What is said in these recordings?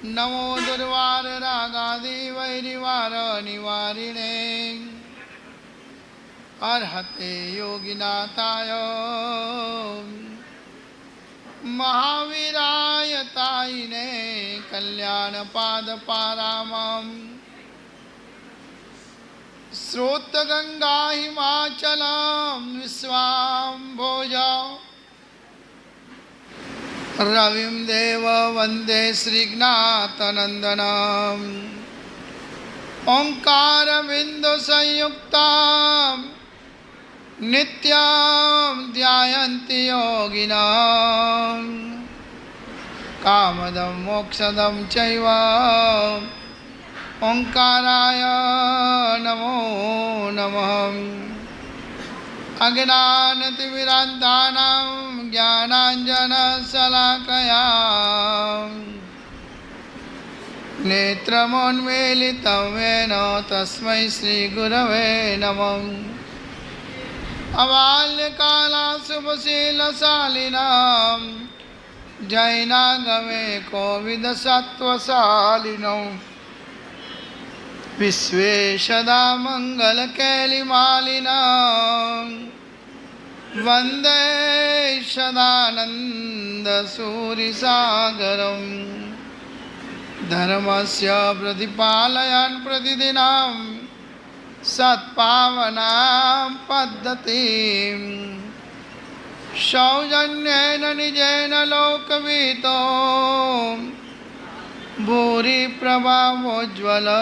नमो दुर्वार रागादि वैरिवार निवारिणे अर्हते योगिनाथाय महावीराय तायिने कल्याण पाद पारामं स्रोत गंगा हिमाचलम विश्वाम्भोज रविं देव वंदे श्रीज्ञातनंदनम् ओंकार बिंदु संयुक्ता नित्यं ध्यायन्ति योगिनां कामदं मोक्षदं चैव ओंकाराय नमो नमः। अज्ञानतिमिरान्धानां ज्ञानाञ्जनशलाकया नेत्रमोन्मीलितं येन तस्मै श्रीगुरवे नमः। अबाल्यकालाशुभशीलशालिनां जैनागमे कोविदसत्त्वशालिनौ विश्वेशदा मङ्गलकेलिमालिनां वन्दे सदानन्दसूरिसागरं धर्मस्य प्रतिपालयन् प्रतिदिनं सत्पावनां पद्धतिं सौजन्येन निजेन लोकवितो भूरि प्रभावोज्ज्वलं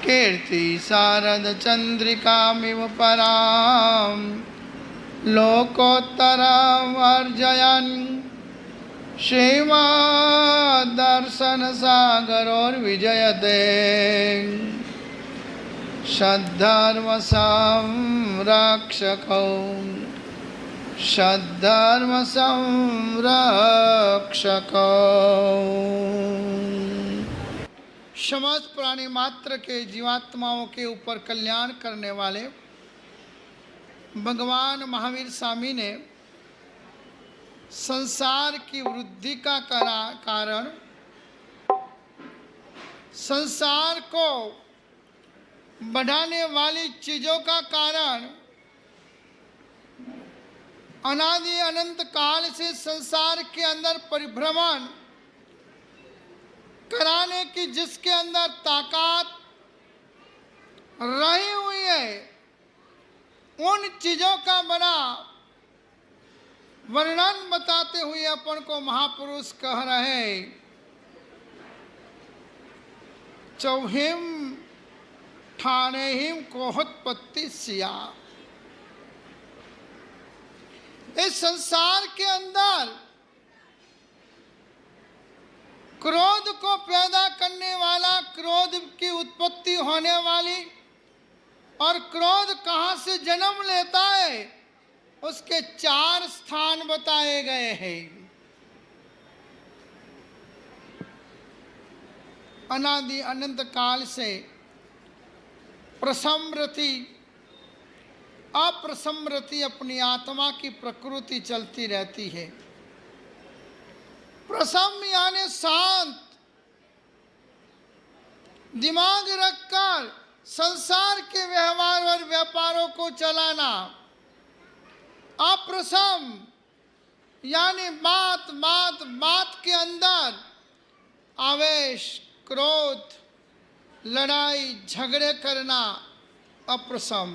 कीर्ति शारदचन्द्रिकामिव परां लोकोत्तरम् अर्जयन् श्रीमद्दर्शनसागरोर्विजयते सद्धर्मसंरक्षकौ सद्धर्मसंरक्षकौ। समस्त प्राणी मात्र के जीवात्माओं के ऊपर कल्याण करने वाले भगवान महावीर स्वामी ने संसार की वृद्धि का कारण संसार को बढ़ाने वाली चीजों का कारण अनादि अनंत काल से संसार के अंदर परिभ्रमण कराने की जिसके अंदर ताकत रही हुई है उन चीजों का बड़ा वर्णन बताते हुए अपन को महापुरुष कह रहे चौहिम ठाणे हिम कोहत्पत्ति सिया। इस संसार के अंदर क्रोध को पैदा करने वाला, क्रोध की उत्पत्ति होने वाली और क्रोध कहाँ से जन्म लेता है उसके 4 स्थान बताए गए हैं। अनादि अनंत काल से प्रसमृति अप्रसमृति अपनी आत्मा की प्रकृति चलती रहती है। प्रसम यानी शांत दिमाग रखकर संसार के व्यवहार और व्यापारों को चलाना। अप्रसम यानी बात के अंदर आवेश, क्रोध, लड़ाई झगड़े करना अप्रसम।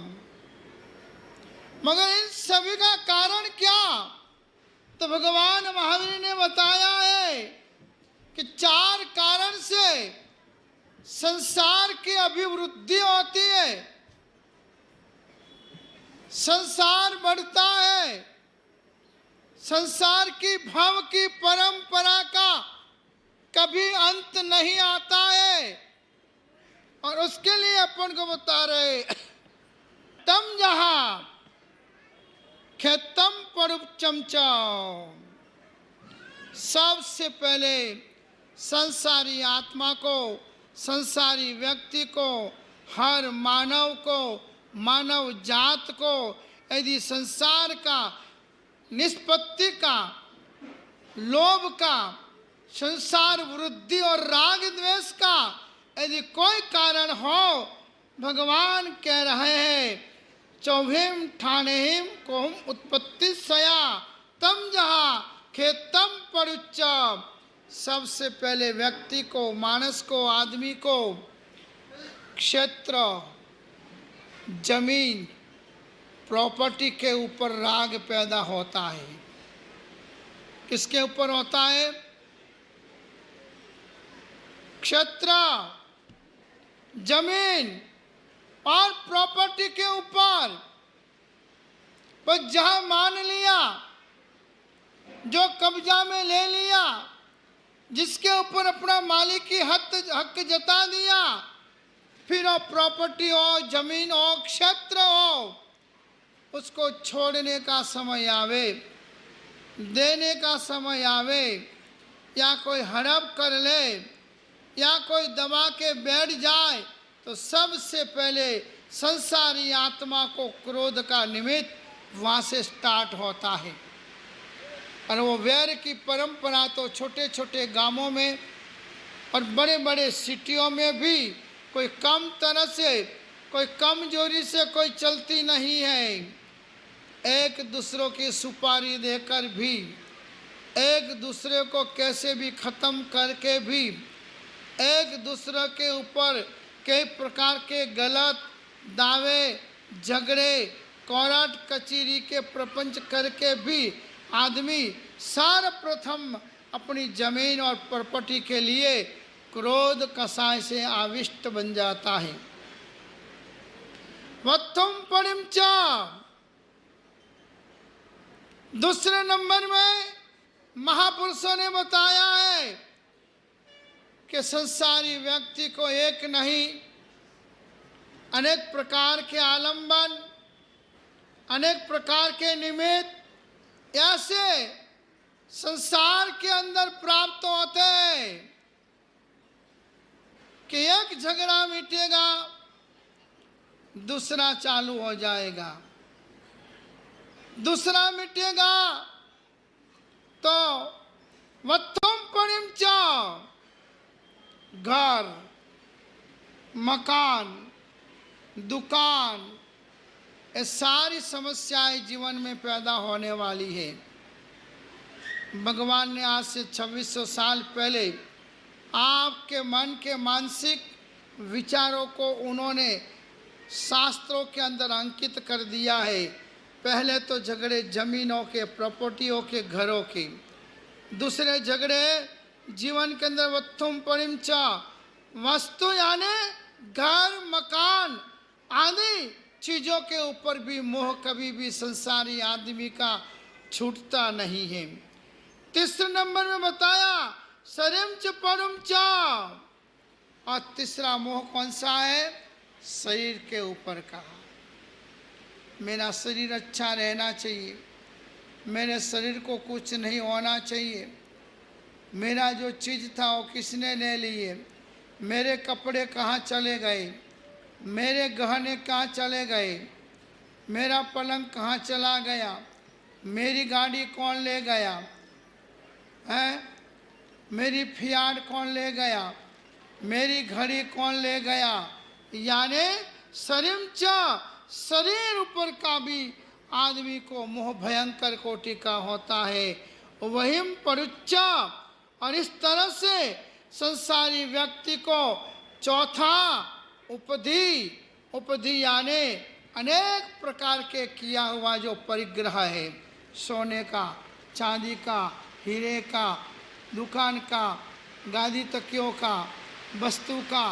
मगर इन सभी का कारण क्या? तो भगवान महावीर ने बताया है कि 4 कारण से संसार की अभिवृद्धि होती है, संसार बढ़ता है, संसार की भव की परंपरा का कभी अंत नहीं आता है। और उसके लिए अपन को बता रहे तम जहां खेतम परुचमचाओ। सबसे पहले संसारी आत्मा को, संसारी व्यक्ति को, हर मानव को, मानव जात को यदि संसार का, निष्पत्ति का, लोभ का, संसार वृद्धि और राग द्वेष का यदि कोई कारण हो, भगवान कह रहे हैं चौहिम ठानेहिम कोहम उत्पत्ति सया तम जहा खेतम परुच्च। सबसे पहले व्यक्ति को, मानस को, आदमी को क्षेत्र, जमीन, प्रॉपर्टी के ऊपर राग पैदा होता है। किसके ऊपर होता है? क्षेत्र, जमीन और प्रॉपर्टी के ऊपर। पर जहां मान लिया, जो कब्जा में ले लिया, जिसके ऊपर अपना मालिकी हक जता दिया, फिर वो प्रॉपर्टी हो, जमीन हो, क्षेत्र हो, उसको छोड़ने का समय आवे, देने का समय आवे, या कोई हड़प कर ले, या कोई दबा के बैठ जाए, तो सबसे पहले संसारी आत्मा को क्रोध का निमित्त वहाँ से स्टार्ट होता है। और वो वैर की परंपरा तो छोटे छोटे गांवों में और बड़े बड़े सिटियों में भी कोई कम तरह से, कोई कमजोरी से कोई चलती नहीं है। एक दूसरों की सुपारी देकर भी, एक दूसरे को कैसे भी ख़त्म करके भी, एक दूसरे के ऊपर कई प्रकार के गलत दावे, झगड़े, कोर्ट कचहरी के प्रपंच करके भी आदमी सर्वप्रथम अपनी जमीन और प्रॉपर्टी के लिए क्रोध कसाय से आविष्ट बन जाता है। वत्थुम परिम च, दूसरे नंबर में महापुरुषों ने बताया है कि संसारी व्यक्ति को एक नहीं, अनेक प्रकार के आलंबन, अनेक प्रकार के निमित्त ऐसे संसार के अंदर प्राप्त होते हैं कि एक झगड़ा मिटेगा, दूसरा चालू हो जाएगा, दूसरा मिटेगा तो वत्थुम परिम च, घर, मकान, दुकान, ये सारी समस्याएं जीवन में पैदा होने वाली है। भगवान ने आज से 2600 साल पहले आपके मन के मानसिक विचारों को उन्होंने शास्त्रों के अंदर अंकित कर दिया है। पहले तो झगड़े जमीनों के, प्रॉपर्टियों के, घरों के, दूसरे झगड़े जीवन के अंदर वत्थुम परिम च, वस्तु यानी घर, मकान आदि चीज़ों के ऊपर भी मोह कभी भी संसारी आदमी का छूटता नहीं है। तीसरे नंबर में बताया शरीम च परम च, और तीसरा मोह कौन सा है? शरीर के ऊपर का। मेरा शरीर अच्छा रहना चाहिए, मेरे शरीर को कुछ नहीं होना चाहिए, मेरा जो चीज़ था वो किसने ले लिए, मेरे कपड़े कहाँ चले गए, मेरे गहने कहाँ चले गए, मेरा पलंग कहाँ चला गया, मेरी गाड़ी कौन ले गया है, मेरी फियाट कौन ले गया, मेरी घड़ी कौन ले गया। यानी शरीम च, शरीर ऊपर का भी आदमी को मोह भयंकर कोटि का होता है। वहीम परुच्च, और इस तरह से संसारी व्यक्ति को चौथा उपधि यानी अनेक प्रकार के किया हुआ जो परिग्रह है, सोने का, चांदी का, हीरे का, दुकान का, गादी तकियों का, वस्तु का,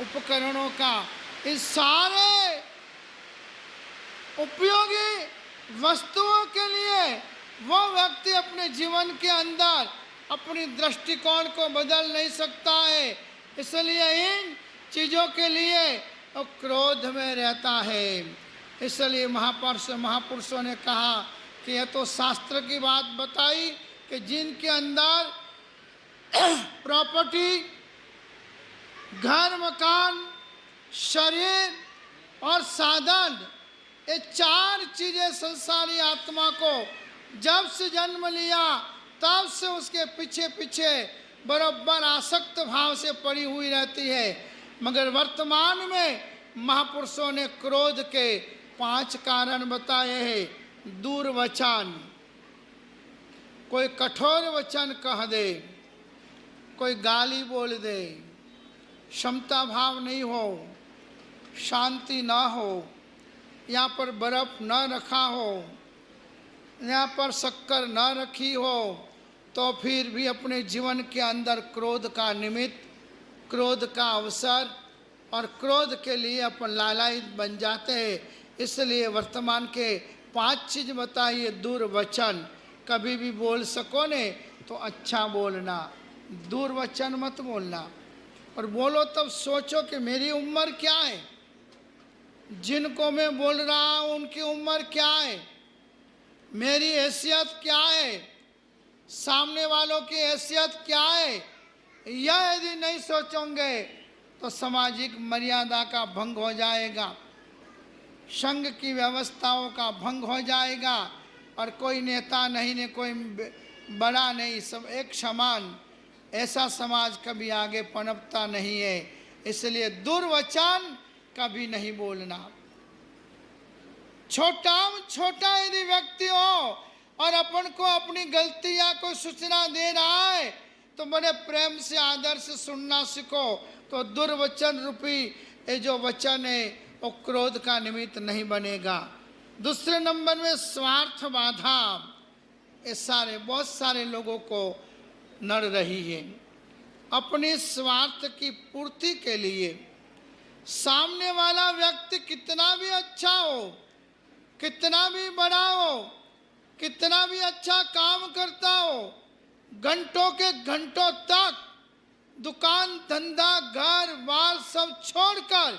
उपकरणों का, इन सारे उपयोगी वस्तुओं के लिए वो व्यक्ति अपने जीवन के अंदर अपनी दृष्टिकोण को बदल नहीं सकता है। इसलिए इन चीज़ों के लिए वो क्रोध में रहता है। इसलिए महापुरुषों ने कहा कि यह तो शास्त्र की बात बताई कि जिनके अंदर प्रॉपर्टी, घर, मकान, शरीर और साधन, ये चार चीज़ें संसारी आत्मा को जब से जन्म लिया तब से उसके पीछे पीछे बराबर आसक्त भाव से पड़ी हुई रहती है। मगर वर्तमान में महापुरुषों ने क्रोध के 5 कारण बताए हैं। दुर्वचन, कोई कठोर वचन कह दे, कोई गाली बोल दे, क्षमता भाव नहीं हो, शांति ना हो, यहाँ पर बर्फ न रखा हो, यहाँ पर शक्कर न रखी हो, तो फिर भी अपने जीवन के अंदर क्रोध का निमित्त, क्रोध का अवसर और क्रोध के लिए अपन लालायित बन जाते हैं। इसलिए वर्तमान के 5 चीज बताइए। दुर्वचन, कभी भी बोल सको ने तो अच्छा बोलना, दुर्वचन मत बोलना। और बोलो तब सोचो कि मेरी उम्र क्या है, जिनको मैं बोल रहा हूँ उनकी उम्र क्या है, मेरी हैसियत क्या है, सामने वालों की हैसियत क्या है। यह यदि नहीं सोचोगे तो सामाजिक मर्यादा का भंग हो जाएगा, संघ की व्यवस्थाओं का भंग हो जाएगा, और कोई नेता नहीं ने कोई बड़ा नहीं, सब एक समान, ऐसा समाज कभी आगे पनपता नहीं है। इसलिए दुर्वचन कभी नहीं बोलना। छोटा यदि व्यक्ति हो और अपन को अपनी गलतियां को सूचना दे रहा है तो बड़े प्रेम से आदर से सुनना सीखो। तो दुर्वचन रूपी ये जो वचन है वो क्रोध का निमित्त नहीं बनेगा। दूसरे नंबर में स्वार्थ बाधा, ये बहुत सारे लोगों को नड़ रही है। अपने स्वार्थ की पूर्ति के लिए सामने वाला व्यक्ति कितना भी अच्छा हो, कितना भी बड़ा हो, कितना भी अच्छा काम करता हो, घंटों के घंटों तक दुकान धंधा घर बार सब छोड़कर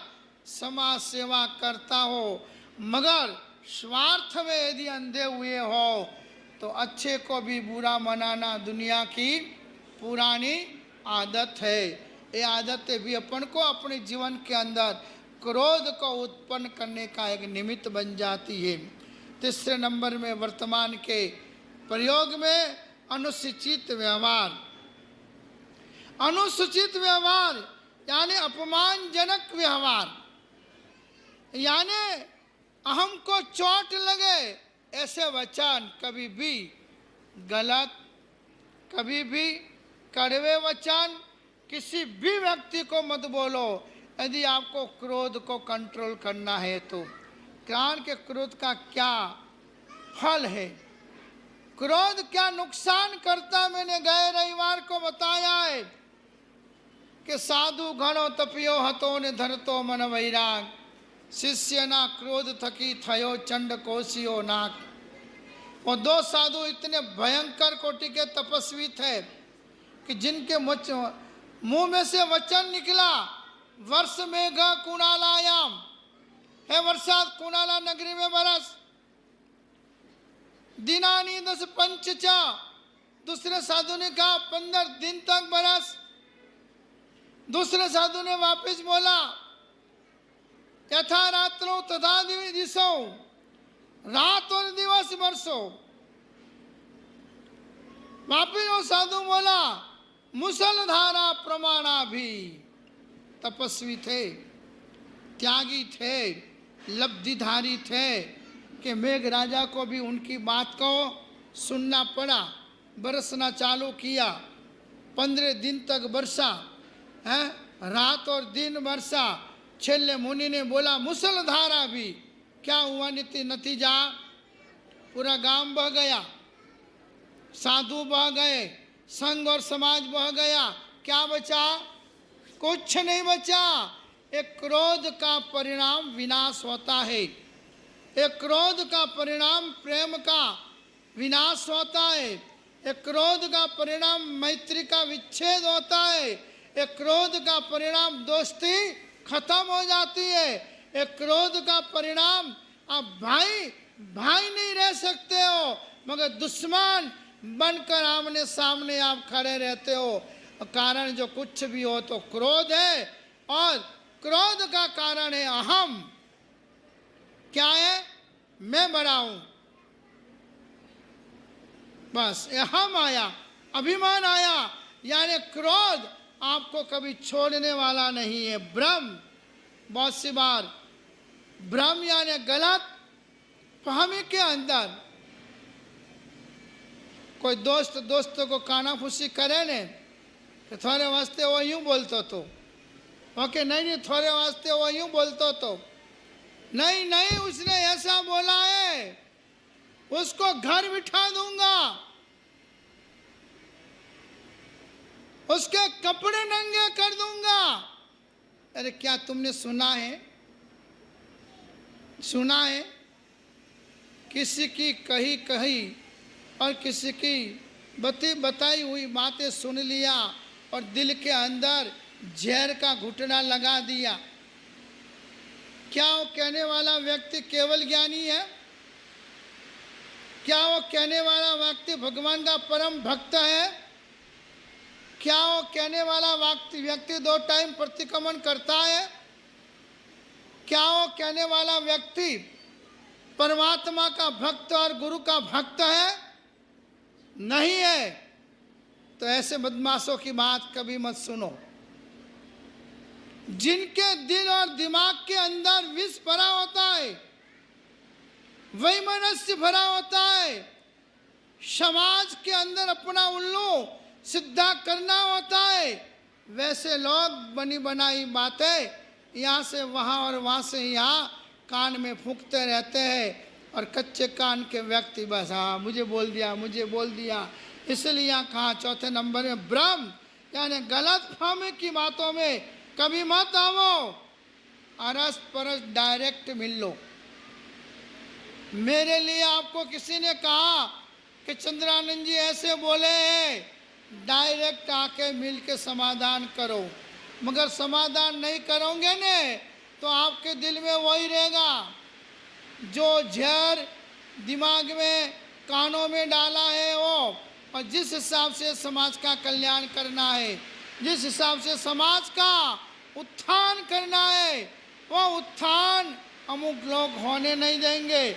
समाज सेवा करता हो, मगर स्वार्थ में यदि अंधे हुए हो तो अच्छे को भी बुरा मनाना दुनिया की पुरानी आदत है। ये आदतें भी अपन को अपने जीवन के अंदर क्रोध को उत्पन्न करने का एक निमित्त बन जाती है। तीसरे नंबर में वर्तमान के प्रयोग में अनुचित व्यवहार। अनुचित व्यवहार यानी अपमानजनक व्यवहार, यानी अहम को चोट लगे ऐसे वचन कभी भी गलत, कभी भी कड़वे वचन किसी भी व्यक्ति को मत बोलो। यदि आपको क्रोध को कंट्रोल करना है तो कारण के क्रोध का क्या फल है, क्रोध क्या नुकसान करता, मैंने गए रविवार को बताया है कि साधु घणो तपियो हतो ने धरतो मन वैराग, शिष्य ना क्रोध थकी थयो चंड कोशियो नाक। वो 2 साधु इतने भयंकर कोटि के तपस्वी थे कि जिनके मुंह में से वचन निकला, वर्ष मेघ कुणालायाम, है बरसात कुणाला नगरी में बरस, दिनानी 10 पंच चा। दूसरे साधु ने कहा 15 दिन तक बरस। दूसरे साधु ने वापस बोला यथा रात्रो तथा दिवसो, रात और दिवस बरसो। वापिस वो साधु बोला मुसलधारा प्रमाणा भी। तपस्वी थे, त्यागी थे, लब्धिधारी थे कि मेघ राजा को भी उनकी बात को सुनना पड़ा। बरसना चालू किया, 15 दिन तक बरसा है, रात और दिन बरसा। छेले मुनि ने बोला मुसलधारा भी। क्या हुआ नतीजा? पूरा गांव बह गया, साधु बह गए, संघ और समाज बह गया। क्या बचा? कुछ नहीं बचा। एक क्रोध का परिणाम विनाश होता है, एक क्रोध का परिणाम प्रेम का विनाश होता है, एक क्रोध का परिणाम मैत्री का विच्छेद होता है, एक क्रोध का परिणाम दोस्ती खत्म हो जाती है, एक क्रोध का परिणाम आप भाई भाई नहीं रह सकते हो मगर दुश्मन बनकर आमने सामने आप खड़े रहते हो। कारण जो कुछ भी हो तो क्रोध है, और क्रोध का कारण है अहम। क्या है? मैं बड़ा हूं, बस अहम आया, अभिमान आया। यानी क्रोध आपको कभी छोड़ने वाला नहीं है। भ्रम, बहुत सी बार भ्रम यानी गलत फहमी के अंदर कोई दोस्तों को काना फूसी करे ने कि थोड़े वास्ते वो यूं बोलतो तो, ओके नहीं थोड़े वास्ते वो यूं बोलतो तो, नहीं उसने ऐसा बोला है, उसको घर बिठा दूंगा, उसके कपड़े नंगे कर दूंगा। अरे क्या तुमने सुना है किसी की कही और किसी की बताई हुई बातें सुन लिया और दिल के अंदर जहर का घुटना लगा दिया। क्या वो कहने वाला व्यक्ति केवल ज्ञानी है? क्या वो कहने वाला व्यक्ति भगवान का परम भक्त है? क्या वो कहने वाला व्यक्ति 2 टाइम प्रतिक्रमण करता है? क्या वो कहने वाला व्यक्ति परमात्मा का भक्त और गुरु का भक्त है? नहीं है। तो ऐसे बदमाशों की बात कभी मत सुनो। जिनके दिल और दिमाग के अंदर विष भरा होता है, वैमनस्य भरा होता है, समाज के अंदर अपना उल्लू सीधा करना होता है, वैसे लोग बनी बनाई बातें यहाँ से वहाँ और वहाँ से यहाँ कान में फूंकते रहते हैं। और कच्चे कान के व्यक्ति बस हाँ मुझे बोल दिया, इसलिए यहाँ कहा चौथे नंबर में भ्रम यानी गलत फहमी की बातों में कभी मत आओ। अरस परस डायरेक्ट मिल लो। मेरे लिए आपको किसी ने कहा कि चंद्रानंद जी ऐसे बोले हैं, डायरेक्ट आके मिल के समाधान करो। मगर समाधान नहीं करोगे ने तो आपके दिल में वही रहेगा जो जहर दिमाग में कानों में डाला है वो। और जिस हिसाब से समाज का कल्याण करना है, जिस हिसाब से समाज का उत्थान करना है, वो उत्थान अमुक लोग होने नहीं देंगे।